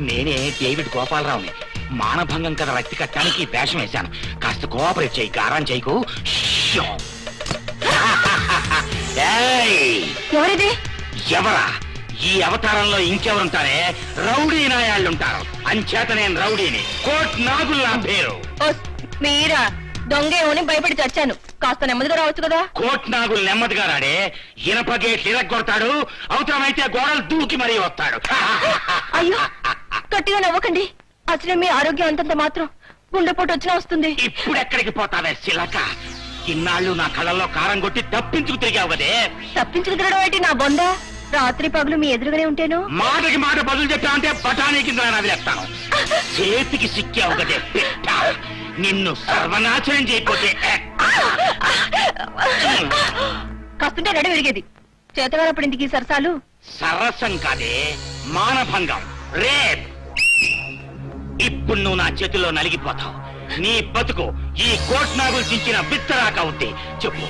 నేనే డేవిడ్ గోపాలరావుని. మానభంగం కథ రక్తి కట్టడానికి వేషం వేశాను. కాస్త కోఆపరేట్ చేయి, గారం చేయకు. ఎవరిది? ఎవరా? ఈ అవతారంలో ఇంకెవరుంటారే? రౌడీ నాయాళ్ళుంటారు. అంచేత నేను రౌడీని. కోట్ నాగుల్లా పేరు. మీరా? దొంగేమని భయపడి చచ్చాను. కాస్త నెమ్మదిగా రావచ్చు కదా. కోట్ నాగులు నెమ్మదిగా రాడే. ఇనప గేట్లు ఇరగొడతాడు. అవసరమైతే గోడలు దూకి మరీ వస్తాడు. అయ్యో, గట్టిగా నవ్వకండి. అసలే మీ ఆరోగ్యం అంతంత మాత్రం. గుండెపోటు వచ్చినా వస్తుంది. ఇప్పుడెక్కడికి పోతావే శిలక? ఇన్నాళ్ళు నా కళ్ళల్లో కారం కొట్టి తప్పించుకు తిరిగావు కదే. తప్పించుకు తిరగడం ఏంటి నా బొంద? రాత్రి పగులు మీ ఎదురుగానే ఉంటేను. మాటకి మాట బదులు చెప్పావంటే బఠానీ కింద వదిలేస్తాను. చేతికి సిక్కావు కదే పెట్ట. నిన్ను సర్వనాశనం చేయకపోతే కాస్తుంటే నడి విరిగేది. చేతగానప్పుడు ఇంటికి సరసాలు. సరసం కాదే, మానభంగం, రేప్. ఇప్పుడు నువ్వు నా చేతిలో నలిగిపోతావు. నీ బతుకు ఈ కోట్ నాగులు చించిన బిత్తరాక అవుద్ది. చెప్పు.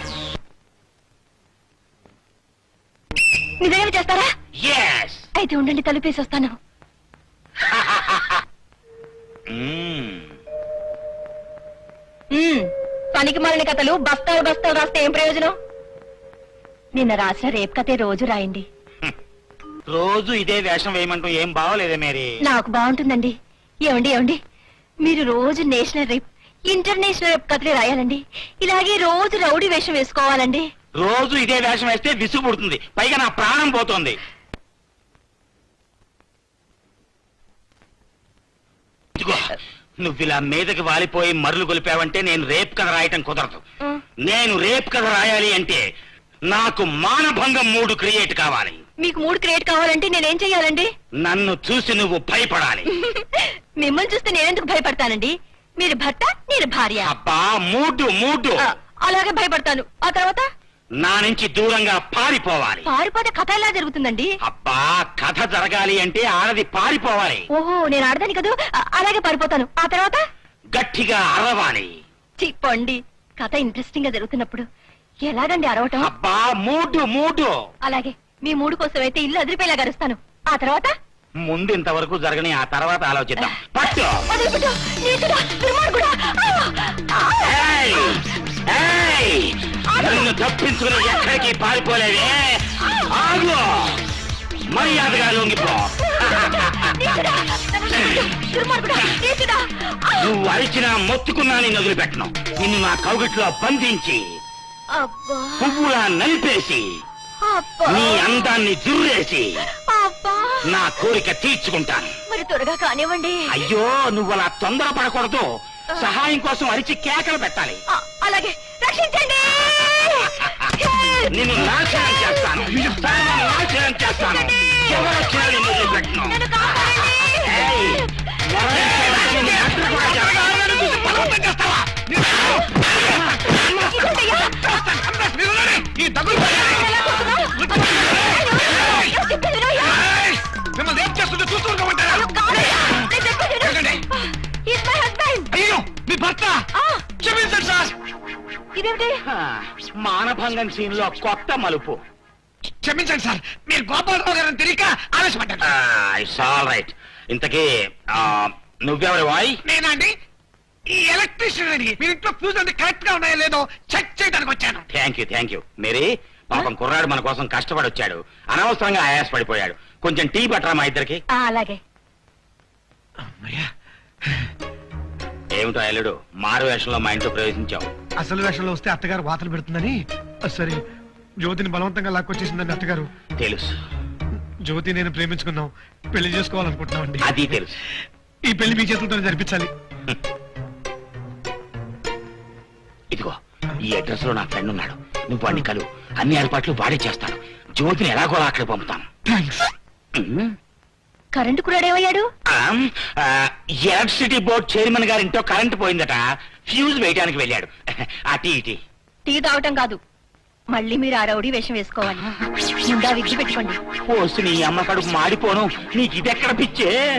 నిజమేమి చేస్తారా? ఎస్. అయితే ఉండండి, తలుపేసి వస్తాను. పనికి మాలిన కథలు బస్తాలు బస్తాలు రాస్తే ఏం ప్రయోజనం? నిన్న రాసిన రేప్ కథే రోజు రాయండి. రోజు ఇదే వేషం వేయమంటూ ఏం బాగోలేదే మేరీ? నాకు బాగుంటుందండి. ఏమండి ఏమండి, మీరు రోజు నేషనల్ రేప్, ఇంటర్నేషనల్ రేప్ కథలే రాయాలండి. ఇలాగే రోజు రౌడీ వేషం వేసుకోవాలండి. రోజు ఇదే వేషం వేస్తే విసుగు పుడుతుంది. పైగా నా ప్రాణం పోతోంది. నువ్వు ఇలా మీదకి వాలిపోయి మరులు గొలిపావంటే నేను రేప్ కథ రాయటం కుదరదు. నేను రేప్ కథ రాయాలి అంటే నాకు మానభంగం 3 క్రియేట్ కావాలి. మీకు 3 క్రియేట్ కావాలంటే నేనేం చెయ్యాలండి? నన్ను చూసి నువ్వు భయపడాలి. మిమ్మల్ని చూస్తే నేనెందుకు భయపడతానండి? మీరు భర్త, నేను భార్య. అబ్బా, మూడు అలాగే భయపడతాను. ఆ తర్వాత నా నుంచి దూరంగా పారిపోవాలి. పారిపోతే కథ ఎలా జరుగుతుందండి? అబ్బా, కథ జరగాలి అంటే ఆడది పారిపోవాలి. ఓహో, నేను ఆడదాని కదా. అలాగే పారిపోతాను. ఆ తర్వాత గట్టిగా అరవాలి. చెప్పండి, కథ ఇంట్రెస్టింగ్ గా జరుగుతున్నప్పుడు ఎలాగండి అరవటం? అబ్బా, మూడు అలాగే మీ 3 కోసం అయితే ఇల్లు అదిరిపోయేలా గరుస్తాను. ఆ తర్వాత ముందు ఇంతవరకు జరగని, ఆ తర్వాత ఆలోచిద్దాం. పట్టు. ఏయ్! ఏయ్! నన్ను తప్పించుకుని ఎక్కడికి పారిపోలేదే. ఆగు, మర్యాదగా లొంగిపో. నువ్వు అరిచినా మొత్తుకున్నా నేను వదిలిపెట్టను. నిన్ను నా కౌగిట్లో బంధించి పువ్వులా నలిపేసి నీ అందాన్ని దుర్రేసి నా కోరిక తీర్చుకుంటాను. మరి త్వరగా కానివ్వండి. అయ్యో, నువ్వు అలా తొందర పడకూడదు. సహాయం కోసం అరిచి కేకలు పెట్టాలి. అలాగే, రక్షించండి. నిన్ను నాశనం చేస్తాను. నాశనం చేస్తాను. ఎవరొచ్చినా నిన్ను వదిలిపెట్టను. ఏయ్! మిమ్మల్ని ఏం చేస్తుందో చూస్తూ ఉంటారా? అయ్యో, మీ భర్త. క్షమించండి సార్. ఇదేమిటి? మానభంగం సీన్ లో కొత్త మలుపు. క్షమించండి సార్, మీరు గోపాలరావు గారిని తెలియక ఆవేశపడ్డారు. It's all right. ఇంతకీ నువ్వెవరి వాయ్? నేనా అండి? ఈ ఎలక్ట్రీషియన్ అండి. మీ ఇంట్లో ఫ్యూజ్ అంటే కరెక్ట్ గా ఉన్నాయో లేదో చెక్ చేయడానికి వచ్చాను. Thank you Mary. పాపం కుర్రాడు మన కోసం కష్టపడి వచ్చాడు. అనవసరంగా ఆయాస పడిపోయాడు. కొంచెం టీ పట్టరా మా ఇద్దరికి. అలాగే. ఏమిటో అల్లుడు, మారు వేషంలో మా ఇంట్లో ప్రవేశించావు. అసలు వేషంలో వస్తే అత్తగారు వాతలు పెడుతుందని. సరే, జ్యోతిని బలవంతంగా లాక్కొచ్చేసిందండి అత్తగారు. తెలుసు. జ్యోతి నేను ప్రేమించుకున్నాం, పెళ్లి చేసుకోవాలనుకుంటున్నామండి. అది తెలుసు. ఈ పెళ్లి మీ చేతులతో జరిపించాలి. ఇదిగో, ఈ అడ్రస్ లో నా ఫ్రెండ్ ఉన్నాడు. నువ్వు వాడిని కలు. అన్ని ఏర్పాట్లు వాడే చేస్తాడు. జ్యోతిని ఎలాగోలా అక్కడ పంపుతాను. కరెంటు కురాడేమయ్యాడు? ఎలక్ట్రిసిటీ బోర్డ్ చైర్మన్ గారింటో కరెంటు పోయిందట. ఫ్యూజ్ వేయడానికి వెళ్ళాడు. ఆ టీ టీ తాగటం కాదు, మళ్ళీ మీరు ఆ రౌడీ వేషం వేసుకోవాలి. ముందా విగ్గి పెట్టుకోండి. పోసి నీ అమ్మ కడుపు మాడిపోను. నీకు ఇదెక్కడ పిచ్చే?